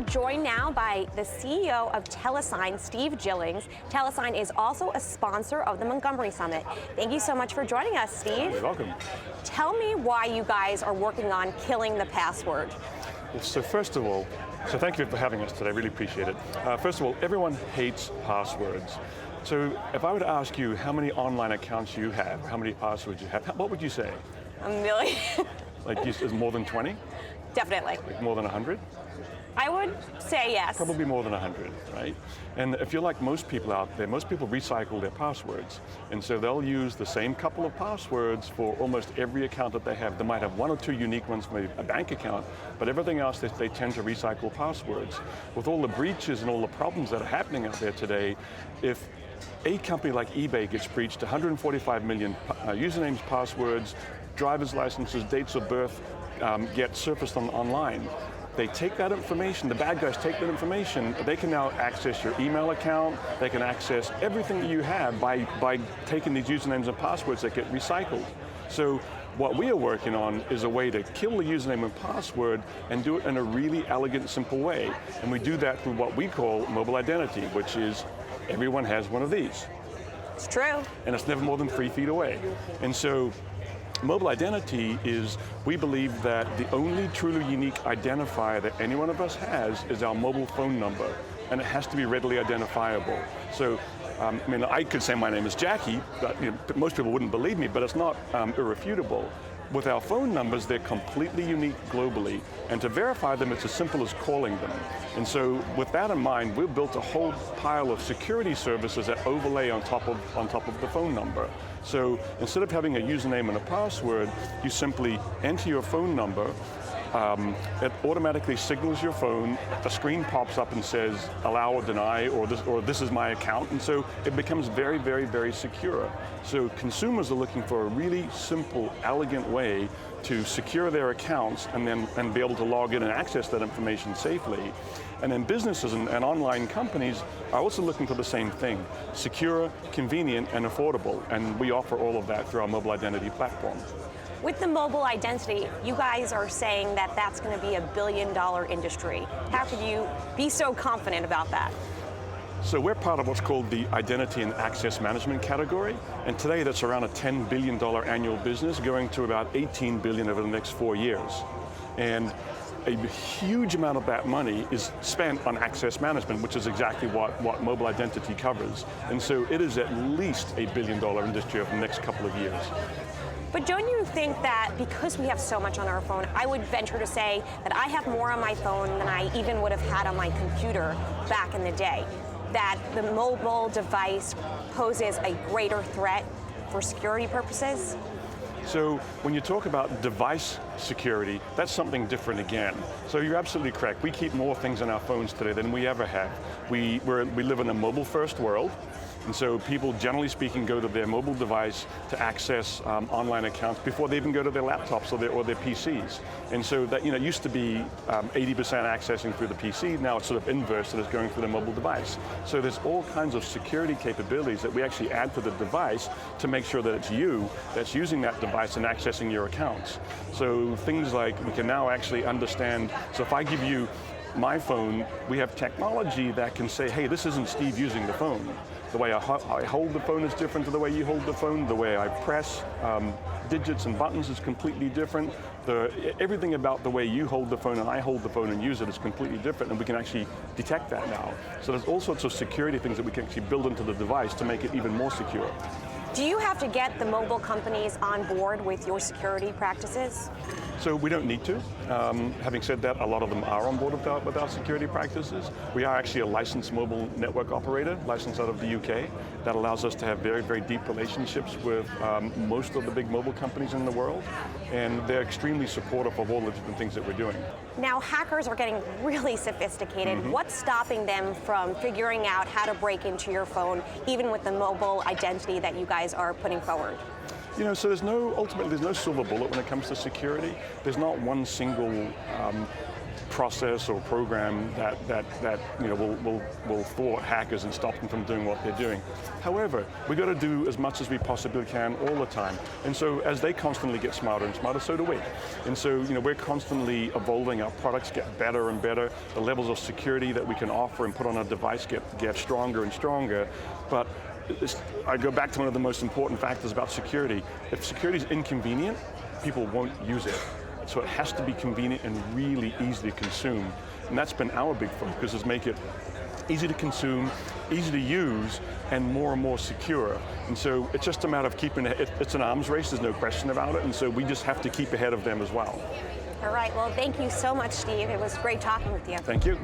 joined now by the CEO of Telesign, Steve Jillings. Telesign is also a sponsor of the Montgomery Summit. Thank you so much for joining us, Steve. You're welcome. Tell me why you guys are working on killing the password. Well, so first of all, thank you for having us today, I really appreciate it. First of all, everyone hates passwords. So if I were to ask you how many online accounts you have, how many passwords you have, what would you say? A million. Like, is more than 20? Definitely. Like more than 100? I would say yes. Probably more than 100, right? And if you're like most people out there, most people recycle their passwords. And so they'll use the same couple of passwords for almost every account that they have. They might have one or two unique ones for a bank account, but everything else they tend to recycle passwords. With all the breaches and all the problems that are happening out there today, if a company like eBay gets breached, 145 million usernames, passwords, driver's licenses, dates of birth get surfaced online. They take that information, the bad guys take that information, they can now access your email account, they can access everything that you have by taking these usernames and passwords that get recycled. So what we are working on is a way to kill the username and password and do it in a really elegant, simple way. And we do that through what we call mobile identity, which is everyone has one of these. It's true. And it's never more than 3 feet away. And so mobile identity is, we believe that the only truly unique identifier that any one of us has is our mobile phone number, and it has to be readily identifiable. So, I mean, I could say my name is Jackie, but most people wouldn't believe me, but it's not irrefutable. With our phone numbers, they're completely unique globally, and to verify them, it's as simple as calling them. And so, with that in mind, we've built a whole pile of security services that overlay on top of the phone number. So, instead of having a username and a password, you simply enter your phone number. It automatically signals your phone. A screen pops up and says, allow or deny, or this is my account. And so it becomes very, very, very secure. So consumers are looking for a really simple, elegant way to secure their accounts and be able to log in and access that information safely. And then businesses and online companies are also looking for the same thing: secure, convenient, and affordable. And we offer all of that through our mobile identity platform. With the mobile identity, you guys are saying that that's going to be $1 billion industry. How could you be so confident about that? So we're part of what's called the identity and access management category, and today that's around a $10 billion annual business, going to about $18 billion over the next 4 years. And a huge amount of that money is spent on access management, which is exactly what mobile identity covers. And so it is at least a $1 billion industry over the next couple of years. But don't you think that because we have so much on our phone, I would venture to say that I have more on my phone than I even would have had on my computer back in the day, that the mobile device poses a greater threat for security purposes? So when you talk about device security, that's something different again. So you're absolutely correct. We keep more things on our phones today than we ever have. We live in a mobile-first world. And so people, generally speaking, go to their mobile device to access online accounts before they even go to their laptops or their PCs. And so that used to be 80% accessing through the PC. Now it's sort of inverse, that it's going through the mobile device. So there's all kinds of security capabilities that we actually add to the device to make sure that it's you that's using that device and accessing your accounts. So things like, we can now actually understand, so if I give you my phone, we have technology that can say, hey, this isn't Steve using the phone. The way I hold the phone is different to the way you hold the phone. The way I press digits and buttons is completely different. Everything about the way you hold the phone and I hold the phone and use it is completely different, and we can actually detect that now. So there's all sorts of security things that we can actually build into the device to make it even more secure. Do you have to get the mobile companies on board with your security practices? So we don't need to. Having said that, a lot of them are on board with our security practices. We are actually a licensed mobile network operator, licensed out of the UK. That allows us to have very, very deep relationships with most of the big mobile companies in the world. And they're extremely supportive of all the different things that we're doing. Now, hackers are getting really sophisticated. Mm-hmm. What's stopping them from figuring out how to break into your phone, even with the mobile identity that you guys are putting forward? So ultimately there's no silver bullet when it comes to security. There's not one single process or program that will thwart hackers and stop them from doing what they're doing. However, we got to do as much as we possibly can all the time. And so as they constantly get smarter and smarter, so do we. And so we're constantly evolving. Our products get better and better. The levels of security that we can offer and put on a device get stronger and stronger. But I go back to one of the most important factors about security. If security is inconvenient, people won't use it. So it has to be convenient and really easy to consume. And that's been our big focus, is make it easy to consume, easy to use, and more secure. And so it's just a matter of keeping it. It's an arms race, there's no question about it, and so we just have to keep ahead of them as well. All right, well, thank you so much, Steve. It was great talking with you. Thank you.